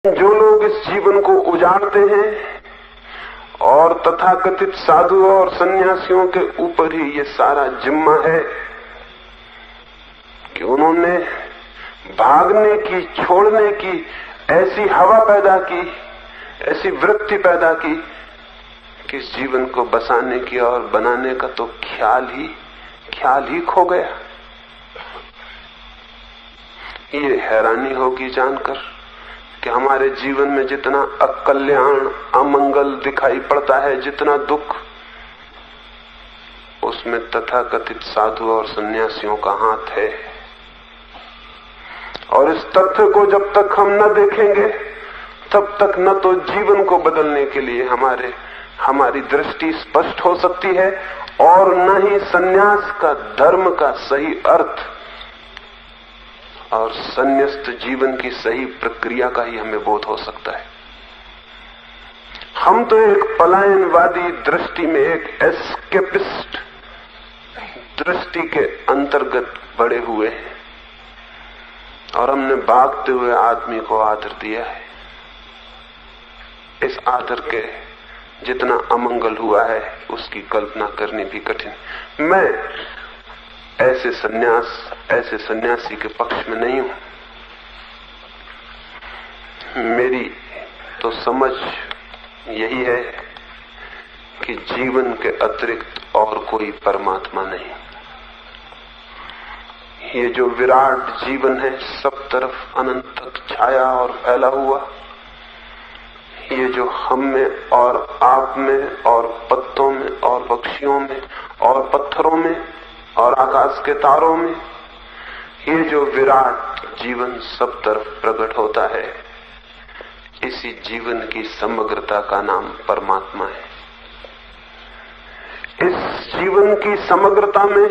जो लोग इस जीवन को उजाड़ते हैं और तथाकथित साधु और सन्यासियों के ऊपर ही ये सारा जिम्मा है कि उन्होंने भागने की, छोड़ने की ऐसी हवा पैदा की, ऐसी वृत्ति पैदा की कि इस जीवन को बसाने की और बनाने का तो ख्याल ही खो गया। ये हैरानी होगी जानकर कि हमारे जीवन में जितना अकल्याण, अमंगल दिखाई पड़ता है, जितना दुख, उसमें तथाकथित साधु और सन्यासियों का हाथ है। और इस तथ्य को जब तक हम न देखेंगे तब तक न तो जीवन को बदलने के लिए हमारी दृष्टि स्पष्ट हो सकती है और न ही सन्यास का, धर्म का सही अर्थ और संन्यास्त जीवन की सही प्रक्रिया का ही हमें बोध हो सकता है। हम तो एक पलायनवादी दृष्टि में, एक एस्केपिस्ट दृष्टि के अंतर्गत बड़े हुए हैं और हमने भागते हुए आदमी को आदर दिया है। इस आदर के जितना अमंगल हुआ है उसकी कल्पना करनी भी कठिन। मैं ऐसे सन्यासी के पक्ष में नहीं हूं। मेरी तो समझ यही है कि जीवन के अतिरिक्त और कोई परमात्मा नहीं। ये जो विराट जीवन है, सब तरफ अनंत तक छाया और फैला हुआ, ये जो हम में और आप में और पत्तों में और पक्षियों में और पत्थरों में और आकाश के तारों में, ये जो विराट जीवन सब तरफ प्रकट होता है, इसी जीवन की समग्रता का नाम परमात्मा है। इस जीवन की समग्रता में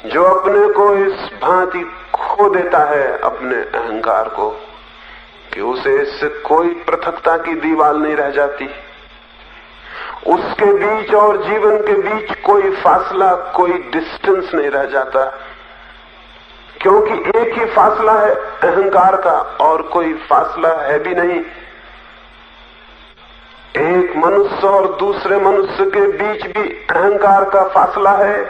जो अपने को इस भांति खो देता है, अपने अहंकार को, कि उसे इससे कोई पृथकता की दीवार नहीं रह जाती, उसके बीच और जीवन के बीच कोई फासला, कोई डिस्टेंस नहीं रह जाता, क्योंकि एक ही फासला है अहंकार का और कोई फासला है भी नहीं। एक मनुष्य और दूसरे मनुष्य के बीच भी अहंकार का फासला है,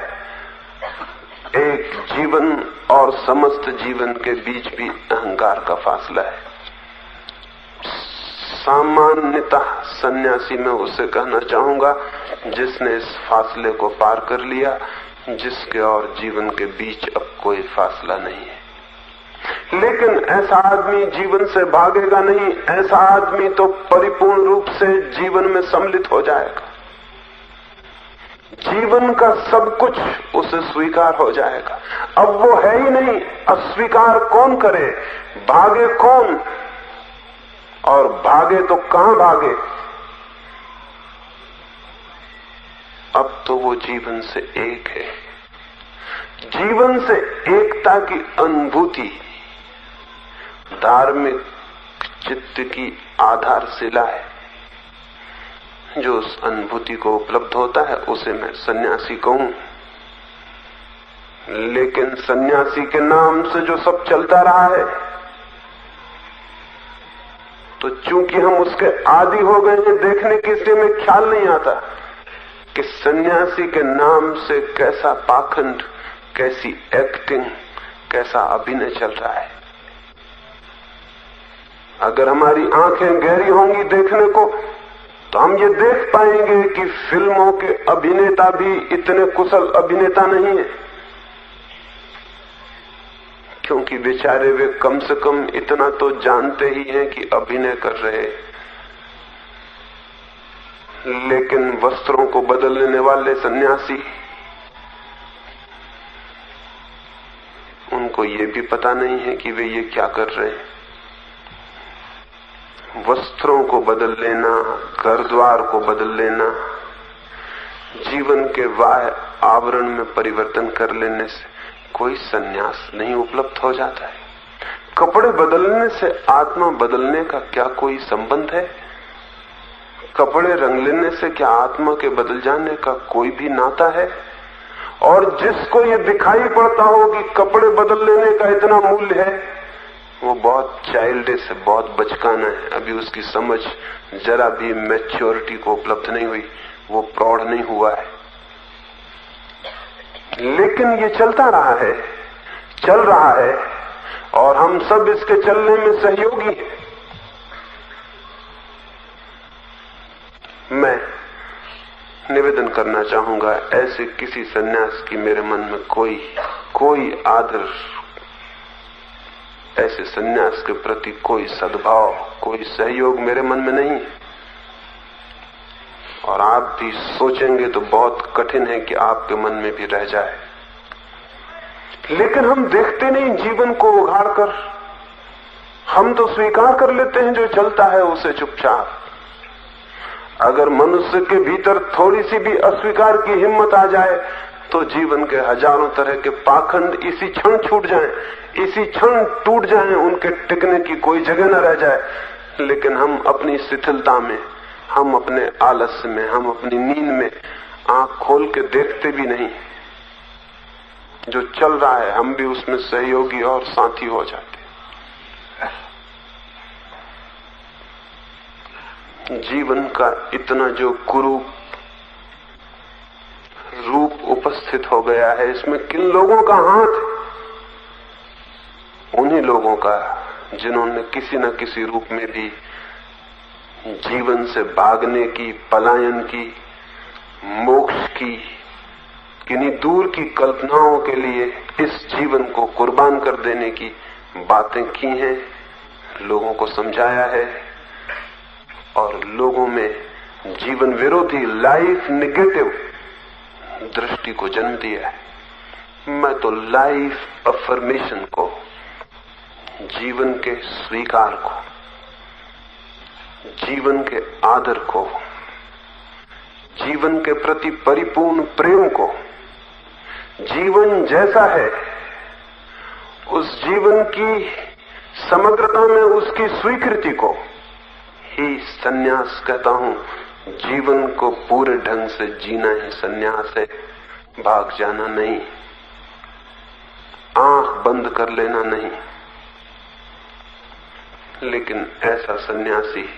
एक जीवन और समस्त जीवन के बीच भी अहंकार का फासला है। सामान्यतः सन्यासी में उसे कहना चाहूंगा जिसने इस फासले को पार कर लिया, जिसके और जीवन के बीच अब कोई फासला नहीं है। लेकिन ऐसा आदमी जीवन से भागेगा नहीं, ऐसा आदमी तो परिपूर्ण रूप से जीवन में सम्मिलित हो जाएगा। जीवन का सब कुछ उसे स्वीकार हो जाएगा। अब वो है ही नहीं, अस्वीकार कौन करे, भागे कौन, और भागे तो कहां भागे। अब तो वो जीवन से एक है। जीवन से एकता की अनुभूति धार्मिक चित्त की आधारशिला है। जो उस अनुभूति को उपलब्ध होता है उसे मैं सन्यासी कहूं। लेकिन सन्यासी के नाम से जो सब चलता रहा है, तो चूंकि हम उसके आदी हो गए हैं देखने के, इसलिए में ख्याल नहीं आता कि सन्यासी के नाम से कैसा पाखंड, कैसी एक्टिंग, कैसा अभिनय चल रहा है। अगर हमारी आंखें गहरी होंगी देखने को, तो हम ये देख पाएंगे कि फिल्मों के अभिनेता भी इतने कुशल अभिनेता नहीं है, क्योंकि बेचारे वे कम से कम इतना तो जानते ही हैं कि अभिनय कर रहे। लेकिन वस्त्रों को बदल लेने वाले सन्यासी, उनको ये भी पता नहीं है कि वे ये क्या कर रहे हैं। वस्त्रों को बदल लेना, घर द्वार को बदल लेना, जीवन के बाह्य आवरण में परिवर्तन कर लेने से कोई सन्यास नहीं उपलब्ध हो जाता है। कपड़े बदलने से आत्मा बदलने का क्या कोई संबंध है? कपड़े रंग लेने से क्या आत्मा के बदल जाने का कोई भी नाता है? और जिसको ये दिखाई पड़ता हो कि कपड़े बदल लेने का इतना मूल्य है, वो बहुत चाइल्डिश है, बहुत बचकाना है, अभी उसकी समझ जरा भी मैच्योरिटी को उपलब्ध नहीं हुई, वो प्रौढ़ नहीं हुआ है। लेकिन ये चलता रहा है, चल रहा है, और हम सब इसके चलने में सहयोगी हैं। मैं निवेदन करना चाहूंगा, ऐसे किसी सन्यास की मेरे मन में कोई आदर, ऐसे सन्यास के प्रति कोई सद्भाव, कोई सहयोग मेरे मन में नहीं है। और आप भी सोचेंगे तो बहुत कठिन है कि आपके मन में भी रह जाए। लेकिन हम देखते नहीं जीवन को उघाड़ कर, हम तो स्वीकार कर लेते हैं जो चलता है उसे चुपचाप। अगर मनुष्य के भीतर थोड़ी सी भी अस्वीकार की हिम्मत आ जाए तो जीवन के हजारों तरह के पाखंड इसी क्षण छूट जाएं, इसी क्षण टूट जाएं, उनके टिकने की कोई जगह न रह जाए। लेकिन हम अपनी शिथिलता में, हम अपने आलस्य में, हम अपनी नींद में आंख खोल के देखते भी नहीं। जो चल रहा है हम भी उसमें सहयोगी और साथी हो जाते। जीवन का इतना जो कुरूप रूप उपस्थित हो गया है, इसमें किन लोगों का हाथ है? उन्हीं लोगों का जिन्होंने किसी न किसी रूप में भी जीवन से भागने की, पलायन की, मोक्ष की, किन्हीं दूर की कल्पनाओं के लिए इस जीवन को कुर्बान कर देने की बातें की हैं, लोगों को समझाया है और लोगों में जीवन विरोधी, लाइफ नेगेटिव दृष्टि को जन्म दिया है। मैं तो लाइफ अफर्मेशन को, जीवन के स्वीकार को, जीवन के आदर को, जीवन के प्रति परिपूर्ण प्रेम को, जीवन जैसा है उस जीवन की समग्रता में उसकी स्वीकृति को ही सन्यास कहता हूं। जीवन को पूरे ढंग से जीना ही सन्यास है, भाग जाना नहीं, आंख बंद कर लेना नहीं। लेकिन ऐसा सन्यासी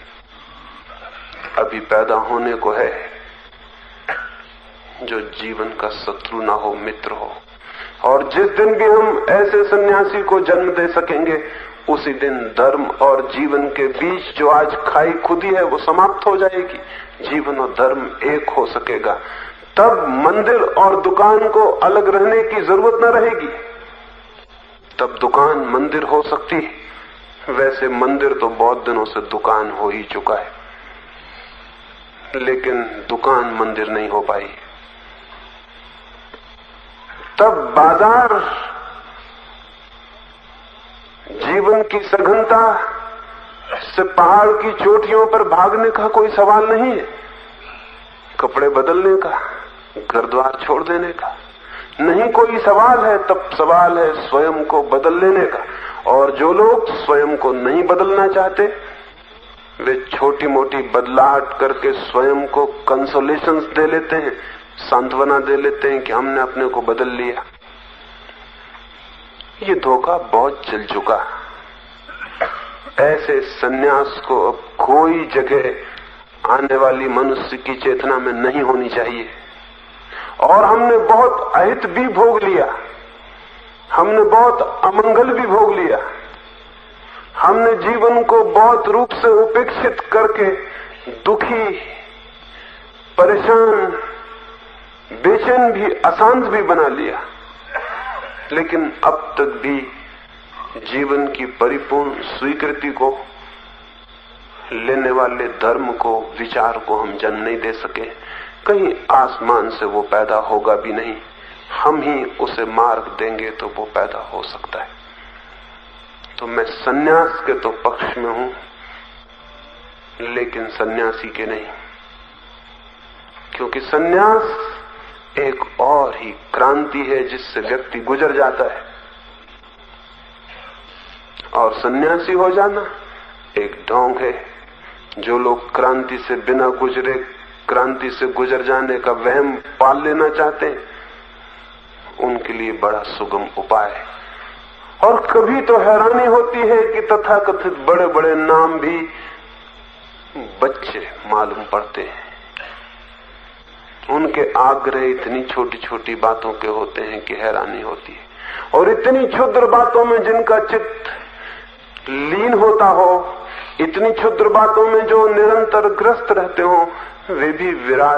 अभी पैदा होने को है जो जीवन का शत्रु ना हो, मित्र हो। और जिस दिन भी हम ऐसे सन्यासी को जन्म दे सकेंगे, उसी दिन धर्म और जीवन के बीच जो आज खाई खुदी है वो समाप्त हो जाएगी। जीवन और धर्म एक हो सकेगा। तब मंदिर और दुकान को अलग रहने की जरूरत न रहेगी। तब दुकान मंदिर हो सकती है। वैसे मंदिर तो बहुत दिनों से दुकान हो ही चुका है, लेकिन दुकान मंदिर नहीं हो पाई। तब बाजार जीवन की सघनता से पहाड़ की चोटियों पर भागने का कोई सवाल नहीं है। कपड़े बदलने का, घर द्वार छोड़ देने का नहीं कोई सवाल है। तब सवाल है स्वयं को बदल लेने का। और जो लोग स्वयं को नहीं बदलना चाहते, वे छोटी मोटी बदलाहट करके स्वयं को कंसोलेशंस दे लेते हैं, सांत्वना दे लेते हैं कि हमने अपने को बदल लिया। ये धोखा बहुत चल चुका। ऐसे सन्यास को अब कोई जगह आने वाली मनुष्य की चेतना में नहीं होनी चाहिए। और हमने बहुत अहित भी भोग लिया, हमने बहुत अमंगल भी भोग लिया। हमने जीवन को बहुत रूप से उपेक्षित करके दुखी, परेशान, बेचैन भी, अशांत भी बना लिया। लेकिन अब तक भी जीवन की परिपूर्ण स्वीकृति को लेने वाले धर्म को, विचार को हम जन्म नहीं दे सके। कहीं आसमान से वो पैदा होगा भी नहीं, हम ही उसे मार्ग देंगे तो वो पैदा हो सकता है। तो मैं सन्यास के तो पक्ष में हूं, लेकिन सन्यासी के नहीं। क्योंकि सन्यास एक और ही क्रांति है जिससे व्यक्ति गुजर जाता है, और सन्यासी हो जाना एक ढोंग है। जो लोग क्रांति से बिना गुजरे क्रांति से गुजर जाने का वहम पाल लेना चाहते हैं, उनके लिए बड़ा सुगम उपाय है। और कभी तो हैरानी होती है कि तथाकथित बड़े बड़े नाम भी बच्चे मालूम पड़ते हैं। उनके आग्रह इतनी छोटी छोटी बातों के होते हैं कि हैरानी होती है। और इतनी क्षुद्र बातों में जिनका चित्त लीन होता हो, इतनी क्षुद्र बातों में जो निरंतर ग्रस्त रहते हो, वे भी विराट